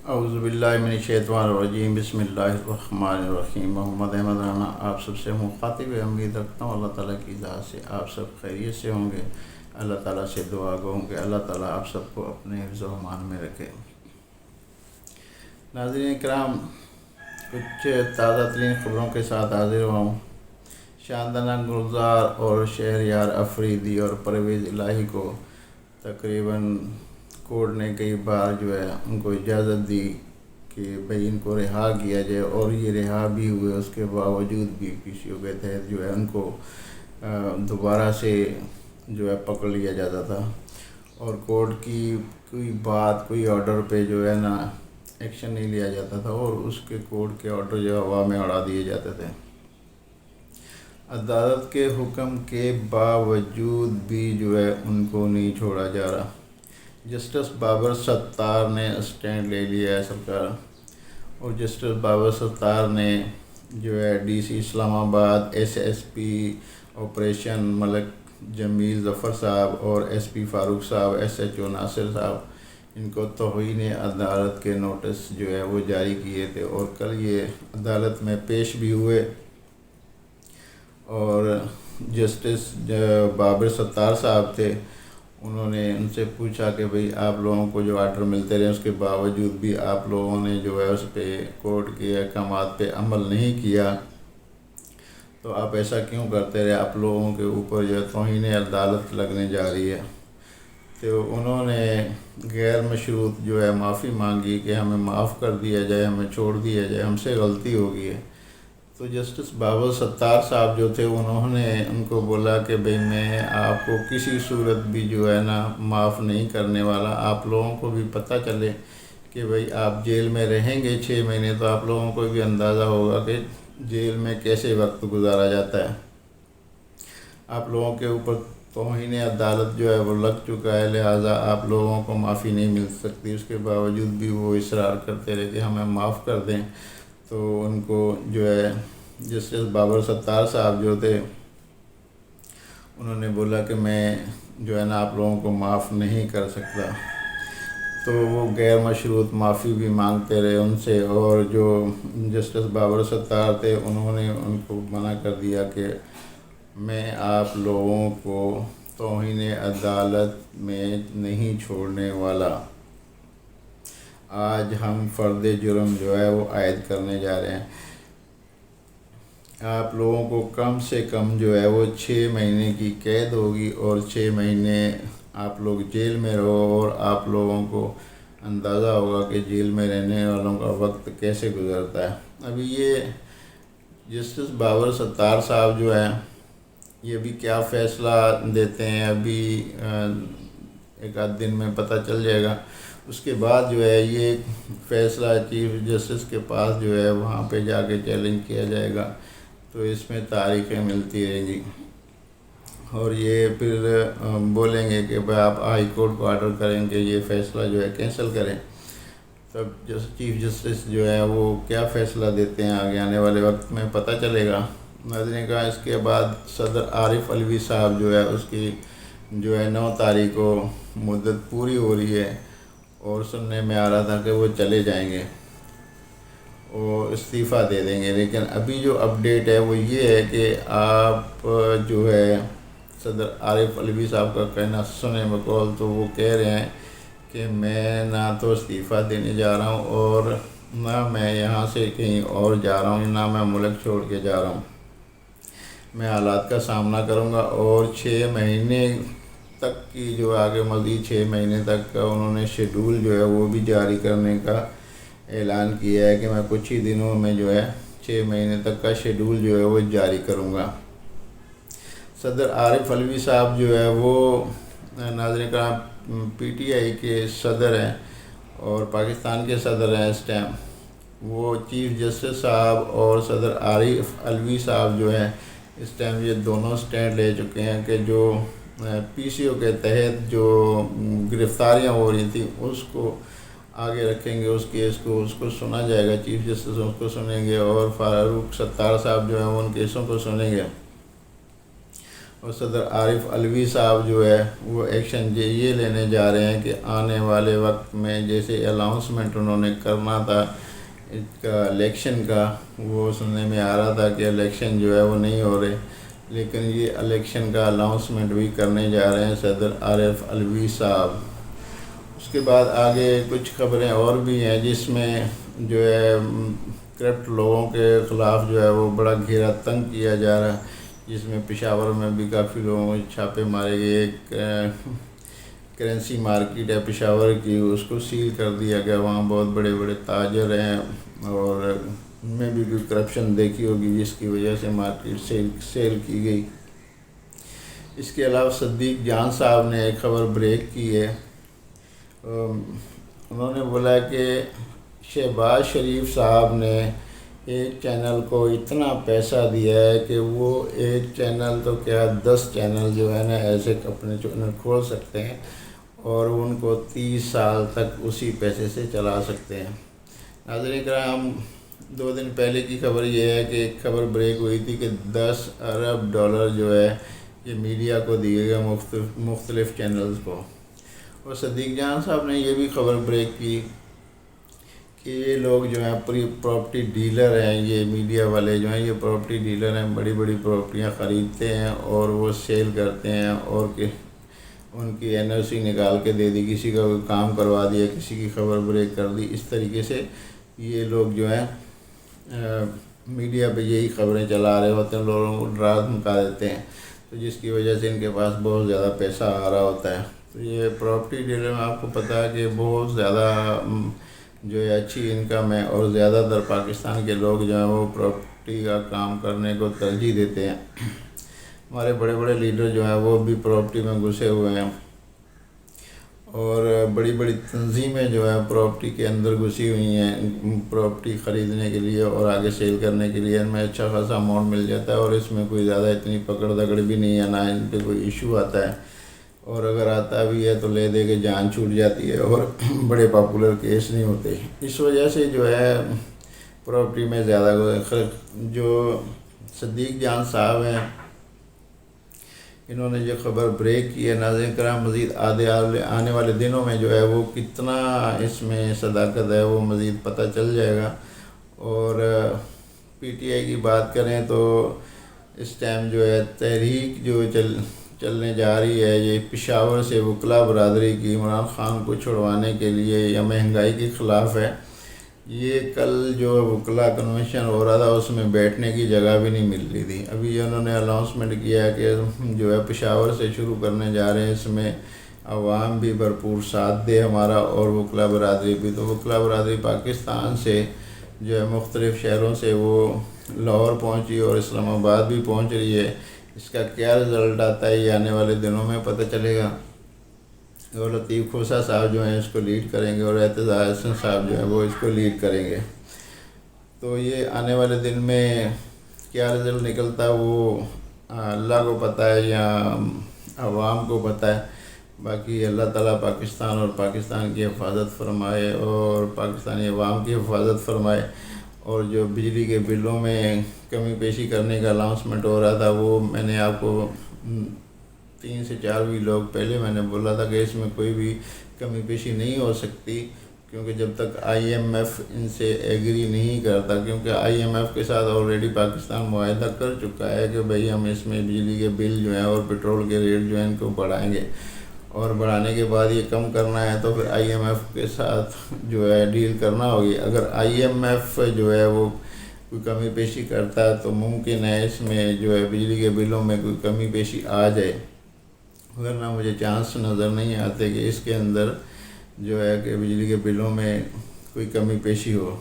اعوذ باللہ من الشیطان الرجیم، بسم اللہ الرحمن الرحیم۔ محمد احمد رانا آپ سب سے مخاطب امید رکھتا ہوں، اللہ تعالیٰ کی ذات سے آپ سب خیریت سے ہوں گے۔ اللہ تعالیٰ سے دعا گو ہوں کہ اللہ تعالیٰ آپ سب کو اپنے حفظ و امان میں رکھے۔ ناظرین کرام، کچھ تازہ ترین خبروں کے ساتھ حاضر ہوا ہوں۔ شاندانہ گلزار اور شہریار افریدی اور پرویز الہی کو تقریباً کورٹ نے کئی بار ان کو اجازت دی کہ بھئی ان کو رہا کیا جائے، اور یہ رہا بھی ہوئے۔ اس کے باوجود بھی PCO کے تحت ان کو دوبارہ سے پکڑ لیا جاتا تھا، اور کورٹ کی کوئی بات، کوئی آرڈر پہ ایکشن نہیں لیا جاتا تھا، اور اس کے کورٹ کے آرڈر ہوا میں اڑا دیے جاتے تھے۔ عدالت کے حکم کے باوجود بھی ان کو نہیں چھوڑا جا رہا۔ جسٹس بابر ستار نے اسٹینڈ لے لیا ہے سرکار، اور جسٹس بابر ستار نے DC اسلام آباد SSP آپریشن ملک جمیل ظفر صاحب اور SP فاروق صاحب، SHO ناصر صاحب، ان کو توہین عدالت کے نوٹس وہ جاری کیے تھے، اور کل یہ عدالت میں پیش بھی ہوئے۔ اور جسٹس بابر ستار صاحب تھے، انہوں نے ان سے پوچھا کہ بھئی آپ لوگوں کو آرڈر ملتے رہے، اس کے باوجود بھی آپ لوگوں نے اس پہ کورٹ کے احکامات پہ عمل نہیں کیا، تو آپ ایسا کیوں کرتے رہے؟ آپ لوگوں کے اوپر توہین عدالت لگنے جا رہی ہے۔ تو انہوں نے غیر مشروط معافی مانگی کہ ہمیں معاف کر دیا جائے، ہمیں چھوڑ دیا جائے، ہم سے غلطی ہو گئی ہے۔ تو جسٹس بابر ستار صاحب تھے، انہوں نے ان کو بولا کہ بھئی میں آپ کو کسی صورت بھی معاف نہیں کرنے والا۔ آپ لوگوں کو بھی پتہ چلے کہ بھئی آپ جیل میں رہیں گے 6 مہینے، تو آپ لوگوں کو بھی اندازہ ہوگا کہ جیل میں کیسے وقت گزارا جاتا ہے۔ آپ لوگوں کے اوپر توہین عدالت وہ لگ چکا ہے، لہٰذا آپ لوگوں کو معافی نہیں مل سکتی۔ اس کے باوجود بھی وہ اصرار کرتے رہے کہ ہمیں معاف کر دیں۔ تو ان کو جسٹس بابر ستار صاحب تھے، انہوں نے بولا کہ میں آپ لوگوں کو معاف نہیں کر سکتا۔ تو وہ غیر مشروط معافی بھی مانگتے رہے ان سے، اور جسٹس بابر ستار تھے، انہوں نے ان کو منع کر دیا کہ میں آپ لوگوں کو توہین عدالت میں نہیں چھوڑنے والا۔ آج ہم فرد جرم وہ عائد کرنے جا رہے ہیں۔ آپ لوگوں کو کم سے کم وہ 6 مہینے کی قید ہوگی، اور 6 مہینے آپ لوگ جیل میں رہو، اور آپ لوگوں کو اندازہ ہوگا کہ جیل میں رہنے والوں کا وقت کیسے گزرتا ہے۔ ابھی یہ جسٹس بابر ستار صاحب یہ بھی کیا فیصلہ دیتے ہیں، ابھی ایک آدھ دن میں پتہ چل جائے گا۔ اس کے بعد یہ فیصلہ چیف جسٹس کے پاس وہاں پہ جا کے چیلنج کیا جائے گا، تو اس میں تاریخیں ملتی رہیں گی، اور یہ پھر بولیں گے کہ بھائی آپ ہائی کورٹ کو آرڈر کریں کہ یہ فیصلہ کینسل کریں۔ تب چیف جسٹس وہ کیا فیصلہ دیتے ہیں آگے آنے والے وقت میں پتہ چلے گا۔ ناظرین کا اس کے بعد صدر عارف علوی صاحب اس کی 9 تاریخ کو مدت پوری ہو رہی ہے، اور سننے میں آ رہا تھا کہ وہ چلے جائیں گے، وہ استعفیٰ دے دیں گے۔ لیکن ابھی اپڈیٹ ہے وہ یہ ہے کہ آپ صدر عارف علوی صاحب کا کہنا سنیں بقول، تو وہ کہہ رہے ہیں کہ میں نہ تو استعفیٰ دینے جا رہا ہوں، اور نہ میں یہاں سے کہیں اور جا رہا ہوں، نہ میں ملک چھوڑ کے جا رہا ہوں۔ میں حالات کا سامنا کروں گا، اور 6 مہینے تک کی آگے مزید 6 مہینے تک کا انہوں نے شیڈول وہ بھی جاری کرنے کا اعلان کیا ہے کہ میں کچھ ہی دنوں میں 6 مہینے تک کا شیڈول وہ جاری کروں گا۔ صدر عارف علوی صاحب وہ ناظرین کا PTI کے صدر ہیں، اور پاکستان کے صدر ہیں اس ٹائم۔ وہ چیف جسٹس صاحب اور صدر عارف علوی صاحب اس ٹائم یہ دونوں سٹینڈ لے چکے ہیں کہ PCO کے تحت گرفتاریاں ہو رہی تھیں اس کو آگے رکھیں گے، اس کیس کو سنا جائے گا، چیف جسٹس اس کو سنیں گے، اور فاروق ستار صاحب ان کیسوں کو سنیں گے۔ اور صدر عارف علوی صاحب جو ہے وہ ایکشن یہ لینے جا رہے ہیں کہ آنے والے وقت میں جیسے اناؤنسمنٹ انہوں نے کرنا تھا اس کا الیکشن کا، وہ سننے میں آ رہا تھا کہ الیکشن جو ہے وہ نہیں ہو رہے، لیکن یہ الیکشن کا اناؤنسمنٹ بھی کرنے جا رہے ہیں صدر عارف علوی صاحب۔ اس کے بعد آگے کچھ خبریں اور بھی ہیں جس میں جو ہے کرپٹ لوگوں کے خلاف جو ہے وہ بڑا گھیرا تنگ کیا جا رہا ہے، جس میں پشاور میں بھی کافی لوگوں کو چھاپے مارے گئے۔ ایک کرنسی مارکیٹ ہے پشاور کی، اس کو سیل کر دیا گیا، وہاں بہت بڑے بڑے تاجر ہیں اور ان میں بھی کوئی کرپشن دیکھی ہوگی جس کی وجہ سے مارکیٹ سیل کی گئی۔ اس کے علاوہ صدیق جان صاحب نے ایک خبر بریک کی ہے، انہوں نے بولا کہ شہباز شریف صاحب نے ایک چینل کو اتنا پیسہ دیا ہے کہ وہ ایک چینل تو کیا 10 چینل جو ہے نا ایسے اپنے چینل کھول سکتے ہیں اور ان کو 30 سال تک اسی پیسے سے چلا سکتے ہیں۔ ناظرین کرام، 2 دن پہلے کی خبر یہ ہے کہ ایک خبر بریک ہوئی تھی کہ 10 ارب ڈالر جو ہے یہ میڈیا کو دیے گئے مختلف چینلز کو، اور صدیق جان صاحب نے یہ بھی خبر بریک کی کہ یہ لوگ جو ہیں پراپرٹی ڈیلر ہیں، یہ میڈیا والے جو ہیں یہ پراپرٹی ڈیلر ہیں، بڑی بڑی پراپرٹیاں خریدتے ہیں اور وہ سیل کرتے ہیں، اور کہ ان کی NOC نکال کے دے دی، کسی کا کوئی کام کروا دیا، کسی کی خبر بریک کر دی۔ اس طریقے سے یہ لوگ جو ہیں میڈیا پہ یہی خبریں چلا رہے ہوتے ہیں، لوگوں کو ڈرا دھمکا دیتے ہیں، تو جس کی وجہ سے ان کے پاس بہت زیادہ پیسہ آ رہا ہوتا ہے۔ تو یہ پراپرٹی ڈیلر میں آپ کو پتہ ہے کہ بہت زیادہ جو ہے اچھی انکم ہے، اور زیادہ تر پاکستان کے لوگ جو ہیں وہ پراپرٹی کا کام کرنے کو ترجیح دیتے ہیں۔ ہمارے بڑے بڑے لیڈر جو ہیں وہ بھی پراپرٹی میں گھسے ہوئے ہیں، اور بڑی بڑی تنظیمیں جو ہیں پراپرٹی کے اندر گھسی ہوئی ہیں پراپرٹی خریدنے کے لیے اور آگے سیل کرنے کے لیے۔ ان میں اچھا خاصا اماؤنٹ مل جاتا ہے اور اس میں کوئی زیادہ اتنی پکڑ دکڑ بھی نہیں ہے، نہ ان پہ کوئی ایشو آتا ہے، اور اگر آتا بھی ہے تو لے دے کے جان چھوٹ جاتی ہے اور بڑے پاپولر کیس نہیں ہوتے۔ اس وجہ سے جو ہے پراپرٹی میں زیادہ جو صدیق جان صاحب ہیں انہوں نے جو خبر بریک کی ہے، ناظرین کرام مزید آنے والے دنوں میں جو ہے وہ کتنا اس میں صداقت ہے وہ مزید پتہ چل جائے گا۔ اور PTI کی بات کریں تو اس ٹائم جو ہے تحریک جو چلنے جا رہی ہے یہ پشاور سے وکلا برادری کی عمران خان کو چھڑوانے کے لیے یا مہنگائی کے خلاف ہے۔ یہ کل جو وکلا کنونشن ہو رہا تھا اس میں بیٹھنے کی جگہ بھی نہیں مل رہی تھی، ابھی انہوں نے اناؤنسمنٹ کیا ہے کہ جو ہے پشاور سے شروع کرنے جا رہے ہیں، اس میں عوام بھی بھرپور ساتھ دے ہمارا، اور وکلا برادری بھی۔ تو وکلا برادری پاکستان سے جو ہے مختلف شہروں سے وہ لاہور پہنچی اور اسلام آباد بھی پہنچ رہی ہے۔ اس کا کیا رزلٹ آتا ہے یہ آنے والے دنوں میں پتہ چلے گا، اور لطیف کھوسہ صاحب جو ہیں اس کو لیڈ کریں گے اور اعتزاز احسن صاحب جو ہیں وہ اس کو لیڈ کریں گے۔ تو یہ آنے والے دن میں کیا رزلٹ نکلتا ہے وہ اللہ کو پتہ ہے یا عوام کو پتہ ہے، باقی اللہ تعالیٰ پاکستان اور پاکستان کی حفاظت فرمائے اور پاکستانی عوام کی حفاظت فرمائے۔ اور جو بجلی کے بلوں میں کمی بیشی کرنے کا اناؤنسمنٹ ہو رہا تھا وہ میں نے آپ کو 3 سے 4 لوگ پہلے میں نے بولا تھا کہ اس میں کوئی بھی کمی بیشی نہیں ہو سکتی، کیونکہ جب تک IMF ان سے ایگری نہیں کرتا، کیونکہ IMF کے ساتھ آلریڈی پاکستان معاہدہ کر چکا ہے کہ بھئی ہم اس میں بجلی کے بل جو ہیں اور پٹرول کے ریٹ جو ہیں ان کو بڑھائیں گے، اور بڑھانے کے بعد یہ کم کرنا ہے تو پھر IMF کے ساتھ جو ہے ڈیل کرنا ہوگی۔ اگر IMF جو ہے وہ کوئی کمی بیشی کرتا ہے تو ممکن ہے اس میں جو ہے بجلی کے بلوں میں کوئی کمی بیشی آ جائے، ورنہ مجھے چانس نظر نہیں آتے کہ اس کے اندر جو ہے کہ بجلی کے بلوں میں کوئی کمی بیشی ہو۔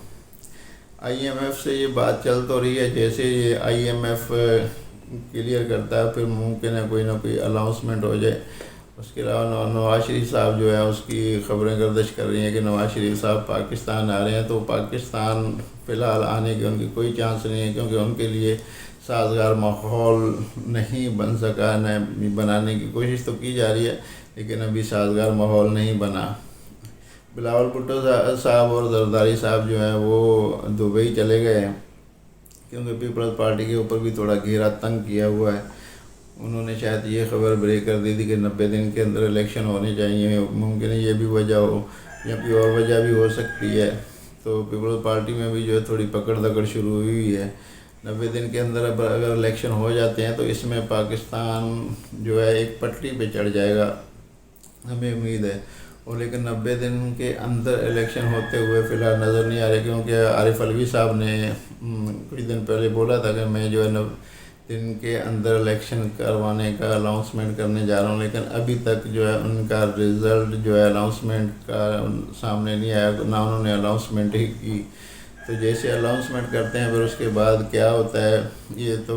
IMF سے یہ بات چل تو رہی ہے، جیسے یہ IMF کلیئر کرتا ہے پھر ممکن ہے کوئی نہ کوئی اناؤنسمنٹ ہو جائے۔ اس کے علاوہ نواز شریف صاحب جو ہے اس کی خبریں گردش کر رہی ہیں کہ نواز شریف صاحب پاکستان آ رہے ہیں، تو پاکستان فی الحال آنے کی ان کی کوئی چانس نہیں ہے، کیونکہ ان کے لیے سازگار ماحول نہیں بن سکا، نہ بنانے کی کوشش تو کی جا رہی ہے لیکن ابھی سازگار ماحول نہیں بنا۔ بلاول بھٹو صاحب اور زرداری صاحب جو ہیں وہ دبئی چلے گئے ہیں، کیونکہ پیپلز پارٹی کے اوپر بھی تھوڑا گھیرا تنگ کیا ہوا ہے۔ انہوں نے شاید یہ خبر بریک کر دی تھی کہ 90 دن کے اندر الیکشن ہونے چاہیے، ممکن ہے یہ بھی وجہ ہو یا کوئی اور وجہ بھی ہو سکتی ہے۔ تو پیپلز پارٹی میں بھی جو ہے تھوڑی پکڑ دکڑ شروع ہوئی ہے۔ 90 دن کے اندر اگر الیکشن ہو جاتے ہیں تو اس میں پاکستان جو ہے ایک پٹری پہ چڑھ جائے گا، ہمیں امید ہے۔ اور لیکن 90 دن کے اندر الیکشن ہوتے ہوئے فی الحال نظر نہیں آ رہے، کیونکہ عارف علوی صاحب نے کچھ دن پہلے بولا تھا کہ میں جو ہے 90 دن کے اندر الیکشن کروانے کا اناؤنسمنٹ کرنے جا رہا ہوں، لیکن ابھی تک جو ہے ان کا رزلٹ جو ہے اناؤنسمنٹ کا سامنے نہیں آیا، نہ انہوں نے اناؤنسمنٹ ہی کی۔ تو جیسے اناؤنسمنٹ کرتے ہیں پھر اس کے بعد کیا ہوتا ہے یہ تو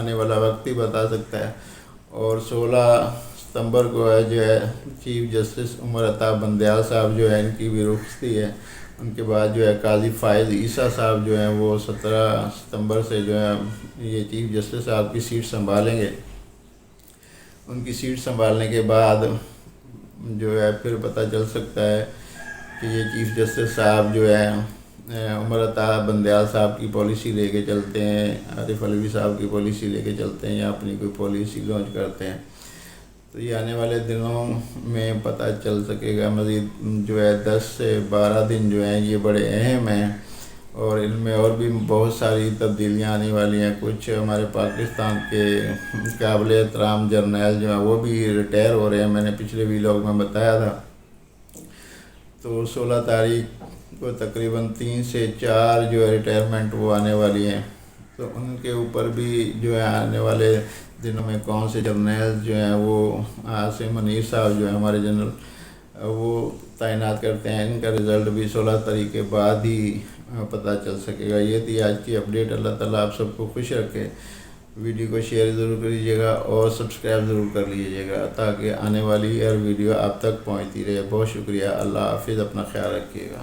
آنے والا وقت ہی بتا سکتا ہے۔ اور 16 ستمبر کو ہے جو ہے چیف جسٹس عمر عطا بندیال صاحب جو ہے ان کی بھی رخصتی ہے۔ ان کے بعد جو ہے قاضی فائز عیسیٰ صاحب جو ہیں وہ 17 ستمبر سے جو ہے یہ چیف جسٹس صاحب کی سیٹ سنبھالیں گے۔ ان کی سیٹ سنبھالنے کے بعد جو ہے پھر پتہ چل سکتا ہے کہ یہ چیف جسٹس صاحب جو ہے عمر عطا بندیال صاحب کی پالیسی لے کے چلتے ہیں، عارف علوی صاحب کی پالیسی لے کے چلتے ہیں یا اپنی کوئی پالیسی لانچ کرتے ہیں۔ تو یہ آنے والے دنوں میں پتہ چل سکے گا۔ مزید جو ہے 10 سے 12 دن جو ہیں یہ بڑے اہم ہیں، اور ان میں اور بھی بہت ساری تبدیلیاں آنے والی ہیں۔ کچھ ہمارے پاکستان کے قابل احترام جرنیل جو ہیں وہ بھی ریٹائر ہو رہے ہیں، میں نے پچھلے ویلاگ میں بتایا تھا۔ تو 16 تاریخ کو تقریباً 3 سے 4 جو ہے ریٹائرمنٹ وہ آنے والی ہیں۔ تو ان کے اوپر بھی جو ہے آنے والے دنوں میں کون سے جرنیل جو ہیں وہ عاصم منیر صاحب جو ہیں ہمارے جنرل وہ تعینات کرتے ہیں، ان کا رزلٹ بھی 16 تاریخ کے بعد ہی پتہ چل سکے گا۔ یہ تھی آج کی اپڈیٹ۔ اللہ تعالیٰ آپ سب کو خوش رکھے۔ ویڈیو کو شیئر ضرور کریجیے گا اور سبسکرائب ضرور کر لیجیے گا تاکہ آنے والی ہر ویڈیو آپ تک پہنچتی رہے۔ بہت شکریہ۔ اللہ حافظ، اپنا خیال رکھیے گا۔